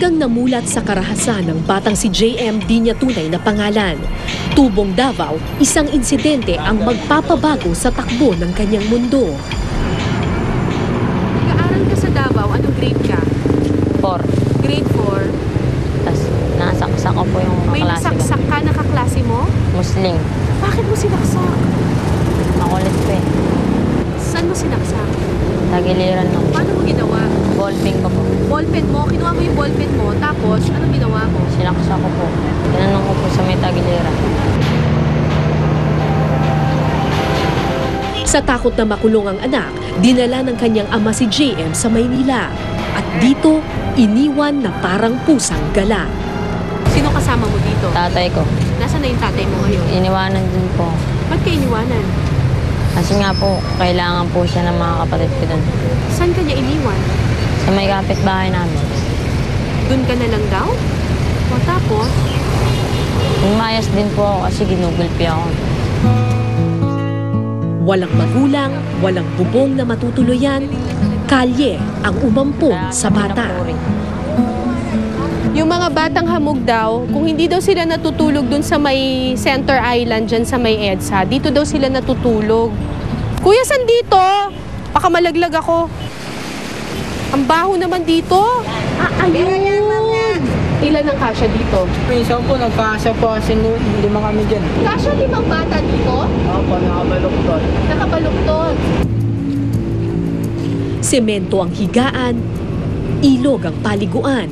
Biglang namulat sa karahasan ng batang si JM di niya tunay na pangalan. Tubong Davao, isang insidente ang magpapabago sa takbo ng kanyang mundo. Nag-aaral ka sa Davao, anong grade ka? 4. Grade 4. Tapos nasaksak ko po yung May kaklase ko. nasaksak ka na kaklase mo? Muslim. Bakit mo sinaksak? Makulit po eh. Saan mo sinaksak? Tagiliran lang. Paano mo ginawa? Ballping ko po. Ballpen mo, kinuha mo yung ballpen mo, tapos anong ginawa mo? Sinaksak ko po. Tinanong ko po sa may tagiliran. Sa takot na makulong ang anak, dinala ng kanyang ama si JM sa Maynila. At dito, iniwan na parang pusang gala. Sino kasama mo dito? Tatay ko. Nasaan na yung tatay mo ngayon? Iniwanan din po. Ba't ka iniwanan? Kasi nga po, kailangan po siya ng mga kapatid ko doon. Saan ka niya iniwan? Sa may kapitbahay namin. Doon ka na lang daw? O tapos? Umayas din po ako kasi ginugulpi ako. Walang magulang, walang bubong na matutuluyan, kalye ang umampon sa bata. Yung mga batang hamog daw, kung hindi daw sila natutulog dun sa may Center Island, dyan sa may EDSA, dito daw sila natutulog. Kuya, saan dito? Baka malaglag ako. Ang baho naman dito. Ayun! Ilan ang kasya dito? Minsan po, nagkasya po kasi lima kami dyan. Kasya 5 bata dito? Opo, nakabaluktot. Nakabaluktot. Semento ang higaan, ilog ang paliguan,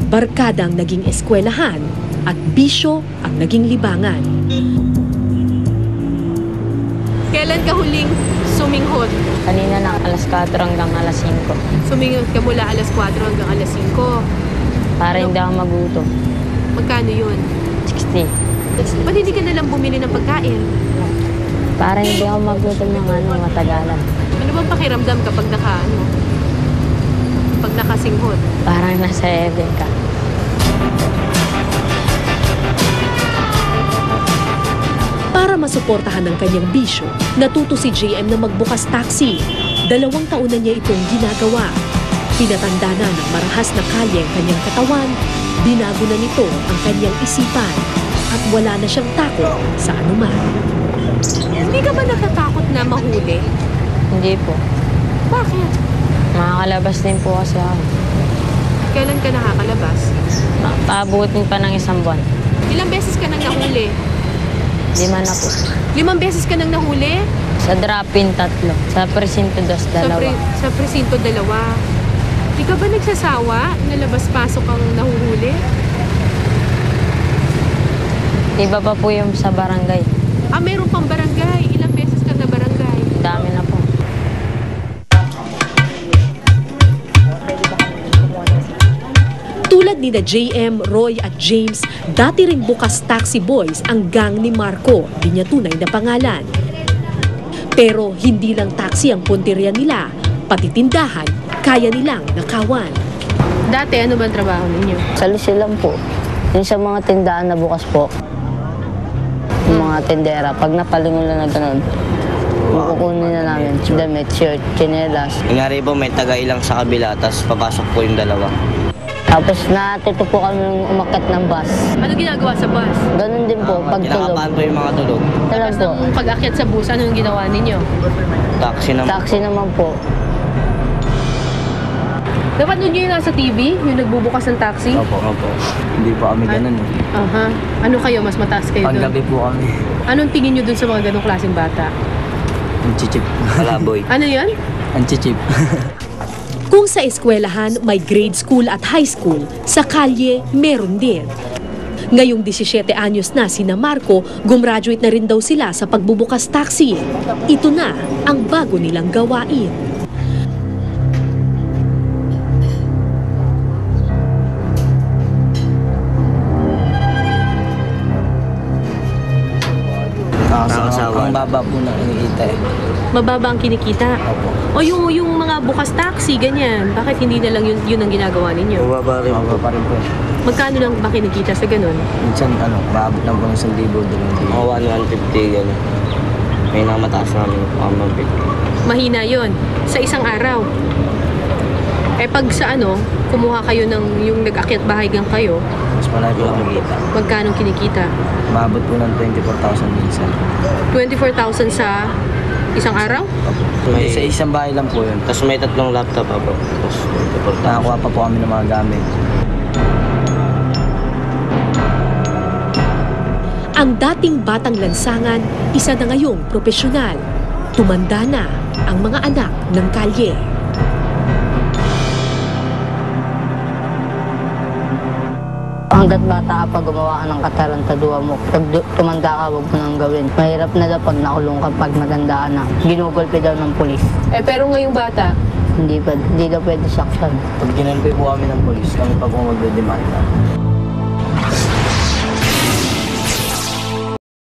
barkada ang naging eskwelahan, at bisyo ang naging libangan. Kailan ka huling suminghot? Kanina lang, alas 4 hanggang alas 5. Suminghot ka mula alas 4 hanggang alas 5. Para hindi ako magutom. Magkano yun? 60. Ba't hindi ka nalang bumili ng pagkain? Para hindi ako magutom ng matagalan. Ano bang pakiramdam kapag pag nakasinghot? Parang nasa heaven ka. Para masuportahan ang kanyang bisyo, natuto si JM na magbukas taxi. 2 taon na niya itong ginagawa. Pinatanda na ng marahas na kalye ang kanyang katawan, binago na nito ang kanyang isipan, at wala na siyang takot sa anuman. Hindi ka ba natatakot na mahuli? Hindi po. Bakit? Makakalabas din po kasi ako. Kailan ka nakakalabas? Paabutin pa ng 1 buwan. Ilang beses ka nang nahuli? 5 na po. 5 beses ka nang nahuli? Sa drop-in 3. Sa presinto 2, 2. Sa presinto 2. Di ka ba nagsasawa? Nalabas-pasok ang nahuhuli? Iba pa po yung sa barangay. Meron pang barangay. Ilang beses ka na barangay? Dami na po. Tulad ni na JM, Roy at James, dati ring bukas taxi boys ang gang ni Marco, di niya tunay na pangalan. Pero hindi lang taxi ang punteriya nila, pati tindahan, kaya nilang nakawan. Dati, ano ba ang trabaho ninyo? Salisi lang po. Yung sa mga tindahan na bukas po. Yung mga tindera, pag napalingon na gano'n, kukunin na namin damit, shirt, chinelas. Nangyari po, may tagailang sa kabila, tapos papasok po yung dalawa. Tapos natuto po kami umakyat ng bus. Ano ginagawa sa bus? Ganun din po, pagtulog. Kinakabahan po yung mga tulog. Talag Tapos po. nung pag-akyat sa bus, anong ginawa ninyo? Taxi naman. Taxi naman po. Dapat nun yung nasa TV, yung nagbubukas ng taxi? Opo. Hindi po kami ganun eh. Aha. Ano kayo? Mas mataas kayo doon? Panggabi po kami. Anong tingin nyo dun sa mga ganong klaseng bata? Ang chichip. Kalaboy. Ano yan? Ang chichip. Kung sa eskwelahan may grade school at high school, sa kalye meron din. Ngayong 17 anyos na sina Marco, gumraduate na rin daw sila sa pagbubukas taxi. Ito na ang bago nilang gawain. Nakakasawa. Ang baba po na kinikita eh. Mababa ang kinikita. O yung mga bukas taxi, ganyan. Bakit hindi na lang yun ang ginagawa ninyo? Bumaba rin Mababa po. pa rin po. Magkano lang ba kinikita sa ganun? Minsan maabot lang po ng 1,000, 2,000. Mga 150 gano'n. May namataas namin, mga 150. Mahina yon sa isang araw. Eh pag sa ano, kumuha kayo ng yung nag-akyat bahay gang kayo, Mas malaki po ang kita. magkano kinikita? Umabot po ng 24,000 minsan. 24,000 sa isang araw? May, sa isang bahay lang po yun. Tapos may 3 laptop pa po. Tapos Nakakuha pa po kami ng mga gamit. Ang dating batang lansangan, isa na ngayong propesyonal. Tumanda na ang mga anak ng kalye. Hanggat bata ka pa, gumawa ka ng katarantaduha mo. Pag tumanda ka, huwag mo nang gawin. Mahirap na daw pag nakulong ka pag matanda ka na. Ginugulpi daw ng pulis. Eh pero ngayong bata, Hindi daw pwede saksan. Pag ginanpay po kami ng polis, kami pa po magdedemanda.